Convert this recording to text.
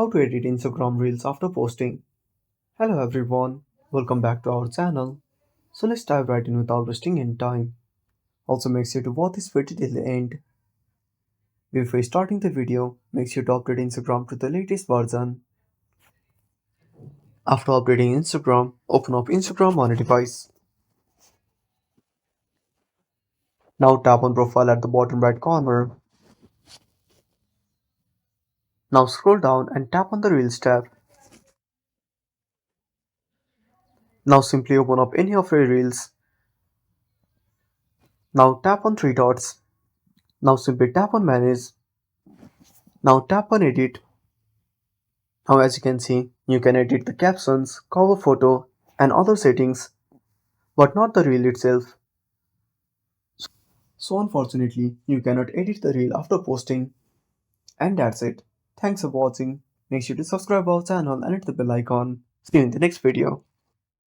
How to edit Instagram Reels after posting. Hello everyone, welcome back to our channel. So let's dive right in without wasting any time. Also make sure to watch this video till the end. Before starting the video, make sure to update Instagram to the latest version. After updating Instagram, open up Instagram on a device. Now tap on profile at the bottom right corner. Now scroll down and tap on the Reels tab. Now simply open up any of your Reels. Now tap on three dots. Now simply tap on manage. Now tap on edit. Now as you can see, you can edit the captions, cover photo and other settings, but not the reel itself. So unfortunately, you cannot edit the reel after posting. And that's it. Thanks for watching. Make sure to subscribe our channel and hit the bell icon. See you in the next video.